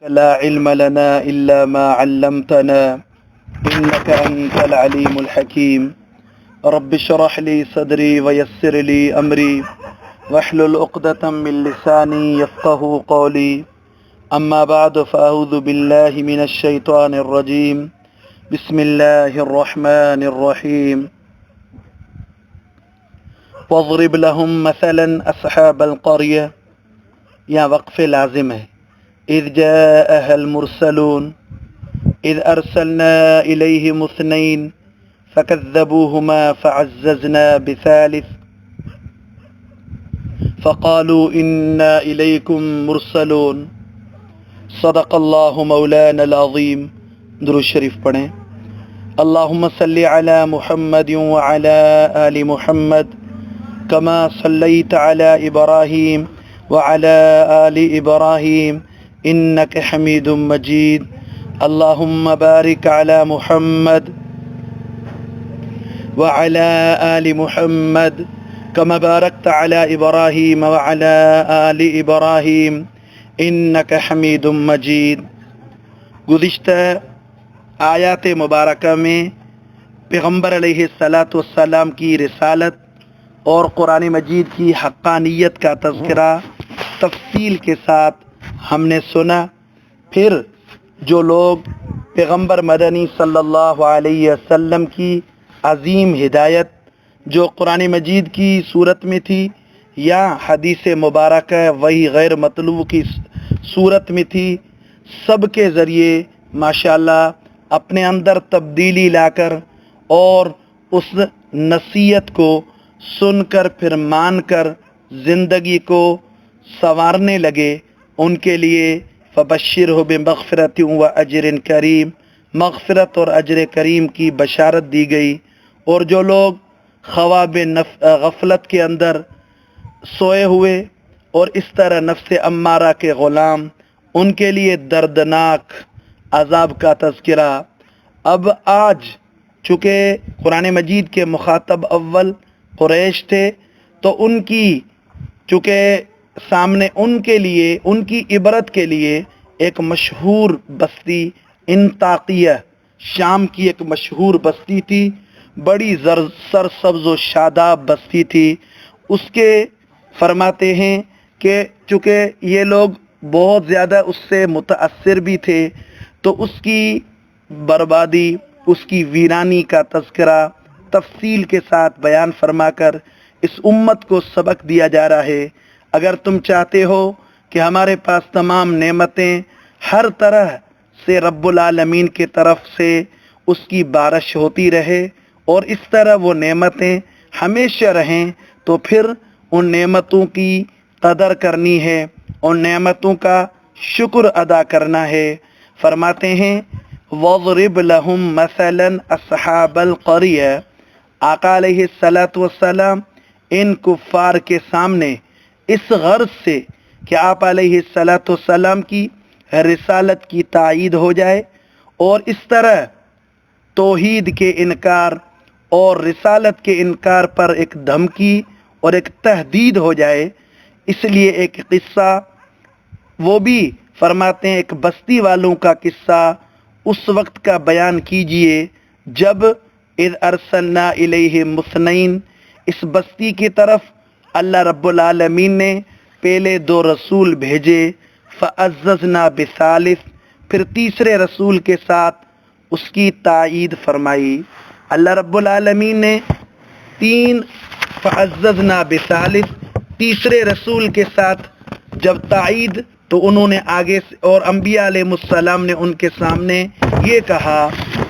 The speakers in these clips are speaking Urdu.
لا علم لنا إلا ما علمتنا إنك أنت العليم الحكيم رب اشرح لي صدري ويسر لي أمري واحلل عقدة من لساني يفقه قولي أما بعد فأعوذ بالله من الشيطان الرجيم بسم الله الرحمن الرحيم واضرب لهم مثلا أصحاب القرية یا وقف لازم ہے اذ جاءها المرسلون اذ ارسلنا الیہم اثنین فکذبوہما فعززنا بثالث فقالوا انا الیکم مرسلون صدق اللہ مولانا العظیم۔ درود شریف پڑھیں۔ اللہم صلی علی محمد وعلی آل محمد کما صلیت علی ابراہیم وعلى آل إبراهيم إنك حميد مجيد اللهم بارك على محمد وعلى آل محمد كما باركت على إبراهيم وعلى آل إبراهيم إنك حميد مجيد۔ گزشتہ آیات مبارکہ میں پیغمبر علیہ السلام کی رسالت اور قرآن مجید کی حقانیت کا تذکرہ تفصیل کے ساتھ ہم نے سنا۔ پھر جو لوگ پیغمبر مدنی صلی اللہ علیہ وسلم کی عظیم ہدایت جو قرآن مجید کی صورت میں تھی یا حدیث مبارکہ وہی غیر مطلوع کی صورت میں تھی، سب کے ذریعے ماشاءاللہ اپنے اندر تبدیلی لا کر اور اس نصیحت کو سن کر پھر مان کر زندگی کو سنوارنے لگے، ان کے لیے فبشرہ بمغفرۃ و اجر کریم، مغفرت اور اجر کریم کی بشارت دی گئی۔ اور جو لوگ خواب غفلت کے اندر سوئے ہوئے اور اس طرح نفس امارہ کے غلام، ان کے لیے دردناک عذاب کا تذکرہ۔ اب آج چونکہ قرآن مجید کے مخاطب اول قریش تھے تو ان کی چونکہ سامنے ان کے لیے ان کی عبرت کے لیے ایک مشہور بستی انطاکیہ، شام کی ایک مشہور بستی تھی، بڑی سرسبز و شاداب بستی تھی۔ اس کے فرماتے ہیں کہ چونکہ یہ لوگ بہت زیادہ اس سے متاثر بھی تھے تو اس کی بربادی، اس کی ویرانی کا تذکرہ تفصیل کے ساتھ بیان فرما کر اس امت کو سبق دیا جا رہا ہے۔ اگر تم چاہتے ہو کہ ہمارے پاس تمام نعمتیں ہر طرح سے رب العالمین کی طرف سے اس کی بارش ہوتی رہے اور اس طرح وہ نعمتیں ہمیشہ رہیں، تو پھر ان نعمتوں کی قدر کرنی ہے، ان نعمتوں کا شکر ادا کرنا ہے۔ فرماتے ہیں وَاضْرِبْ لَهُمْ مَثَلًا أَصْحَابَ الْقَرْيَةِ، آقا علیہ السلام ان کفار کے سامنے اس غرض سے کہ آپ علیہ السلام کی رسالت کی تائید ہو جائے اور اس طرح توحید کے انکار اور رسالت کے انکار پر ایک دھمکی اور ایک تہدید ہو جائے، اس لیے ایک قصہ وہ بھی فرماتے ہیں، ایک بستی والوں کا قصہ اس وقت کا بیان کیجئے جب اذ ارسلنا الیہم اثنین، اس بستی کی طرف اللہ رب العالمین نے پہلے 2 رسول بھیجے، فعززنا بثالث، پھر تیسرے رسول کے ساتھ اس کی تائید فرمائی۔ اللہ رب العالمین نے 3 فعززنا بثالث، تیسرے رسول کے ساتھ جب تائید تو انہوں نے آگے سے اور انبیاء علیہ السلام نے ان کے سامنے یہ کہا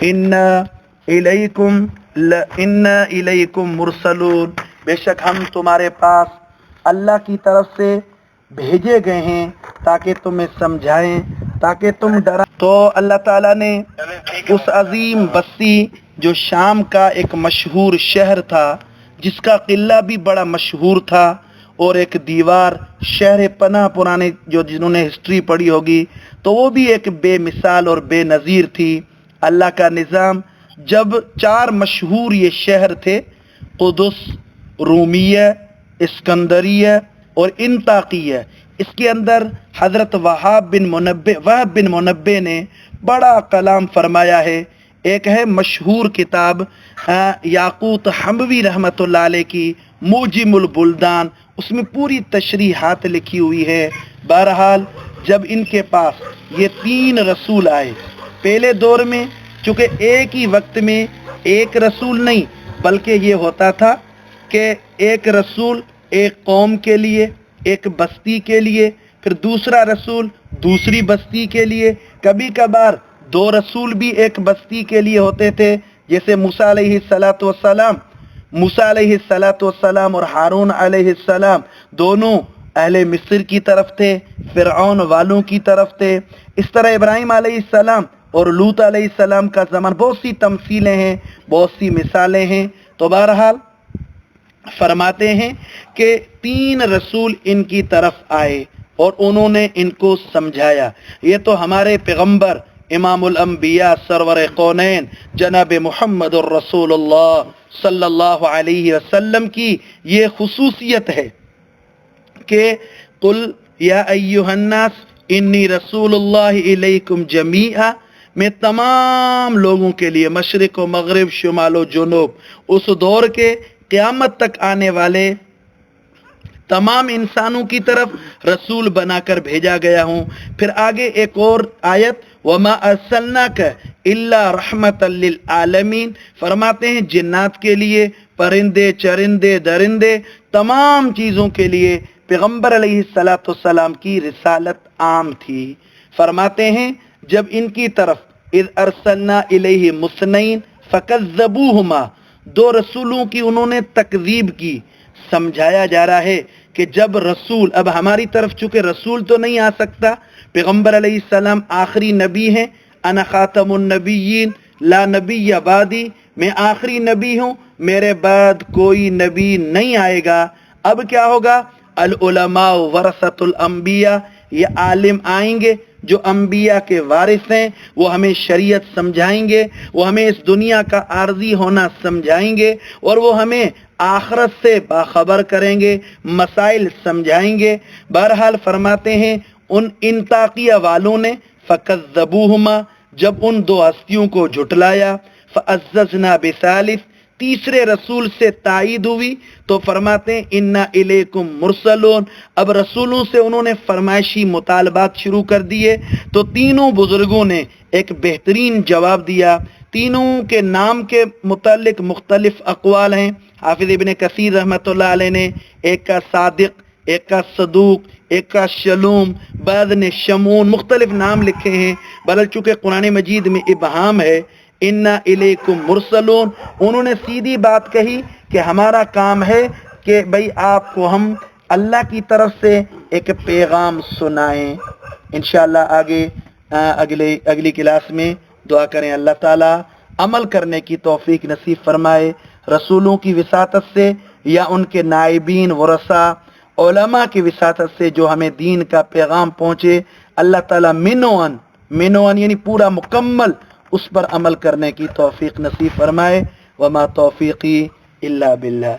انا الیکم مرسلون، بے شک ہم تمہارے پاس اللہ کی طرف سے بھیجے گئے ہیں تاکہ تمہیں سمجھائیں، تاکہ تم ڈرا۔ تو اللہ تعالیٰ نے اس عظیم بستی جو شام کا ایک مشہور شہر تھا، جس کا قلعہ بھی بڑا مشہور تھا اور ایک دیوار شہر پناہ پرانے جو جنہوں نے ہسٹری پڑھی ہوگی تو وہ بھی ایک بے مثال اور بے نظیر تھی۔ اللہ کا نظام جب 4 مشہور یہ شہر تھے، قدس، رومیہ، اسکندریہ اور انطاکیہ، اس کے اندر حضرت وہاب بن منبع نے بڑا کلام فرمایا ہے. ایک ہے مشہور کتاب یاقوت حموی رحمۃ اللہ علیہ کی موجم البلدان، اس میں پوری تشریحات لکھی ہوئی ہے. بہرحال جب ان کے پاس یہ 3 رسول آئے، پہلے دور میں چونکہ ایک ہی وقت میں ایک رسول نہیں بلکہ یہ ہوتا تھا کہ ایک رسول ایک قوم کے لیے، ایک بستی کے لیے، پھر دوسرا رسول دوسری بستی کے لیے، کبھی کبھار 2 رسول بھی ایک بستی کے لیے ہوتے تھے، جیسے موسیٰ علیہ السلام اور ہارون علیہ السلام دونوں اہل مصر کی طرف تھے، فرعون والوں کی طرف تھے. اس طرح ابراہیم علیہ السلام اور لوط علیہ السلام کا زمان، بہت سی تمثیلیں ہیں، بہت سی مثالیں ہیں. تو بہرحال فرماتے ہیں کہ 3 رسول ان کی طرف آئے اور انہوں نے ان کو سمجھایا. یہ تو ہمارے پیغمبر امام الانبیاء سرور کونین جناب محمد الرسول اللہ صلی اللہ علیہ وسلم کی یہ خصوصیت ہے کہ قل یا ایھا الناس انی رسول اللہ الیکم جمیعا، میں تمام لوگوں کے لیے، مشرق و مغرب، شمال و جنوب، اس دور کے قیامت تک آنے والے تمام انسانوں کی طرف رسول بنا کر بھیجا گیا ہوں. پھر آگے ایک اور آیت وما ارسلناک الا رحمتا للعالمین، فرماتے ہیں جنات کے لیے، پرندے چرندے درندے، تمام چیزوں کے لیے پیغمبر علیہ السلام کی رسالت عام تھی. فرماتے ہیں جب ان کی طرف اذ ارسلنا الیہ مثنین فکذبوہما، 2 رسولوں کی انہوں نے تکذیب کی. سمجھایا جا رہا ہے کہ جب رسول، اب ہماری طرف چونکہ رسول تو نہیں آ سکتا، پیغمبر علیہ السلام آخری نبی ہیں، انا خاتم النبیین لا نبی بعدی، میں آخری نبی ہوں، میرے بعد کوئی نبی نہیں آئے گا. اب کیا ہوگا؟ العلماء ورثۃ الانبیاء، یہ عالم آئیں گے جو انبیاء کے وارث ہیں، وہ ہمیں شریعت سمجھائیں گے، وہ ہمیں اس دنیا کا عارضی ہونا سمجھائیں گے، اور وہ ہمیں آخرت سے باخبر کریں گے، مسائل سمجھائیں گے. بہرحال فرماتے ہیں ان انطاکیہ والوں نے فکذبوہما، جب ان 2 ہستیوں کو جھٹلایا، فعززنا بثالث، تیسرے رسول سے تائید ہوئی، تو فرماتے ہیں انا الیکم مرسلون، اب رسولوں سے انہوں نے فرمائشی مطالبات شروع کر دیے. تو تینوں بزرگوں نے ایک بہترین جواب دیا. تینوں کے نام کے متعلق مختلف اقوال ہیں. حافظ ابن کثیر رحمۃ اللہ علیہ نے ایک کا صادق، ایک کا صدوق، ایک کا شلوم، بعض نے شمون، مختلف نام لکھے ہیں. بہرحال چونکہ قرآن مجید میں ابہام ہے، انا الیکم مرسلون، انہوں نے سیدھی بات کہی کہ ہمارا کام ہے کہ بھئی آپ کو ہم اللہ کی طرف سے ایک پیغام سنائیں. انشاءاللہ آگے اگلی کلاس میں دعا کریں اللہ تعالی عمل کرنے کی توفیق نصیب فرمائے، رسولوں کی وساطت سے یا ان کے نائبین ورثاء علماء کی وساطت سے جو ہمیں دین کا پیغام پہنچے، اللہ تعالی منوان یعنی پورا مکمل اس پر عمل کرنے کی توفیق نصیب فرمائے. وما توفیقی الا باللہ.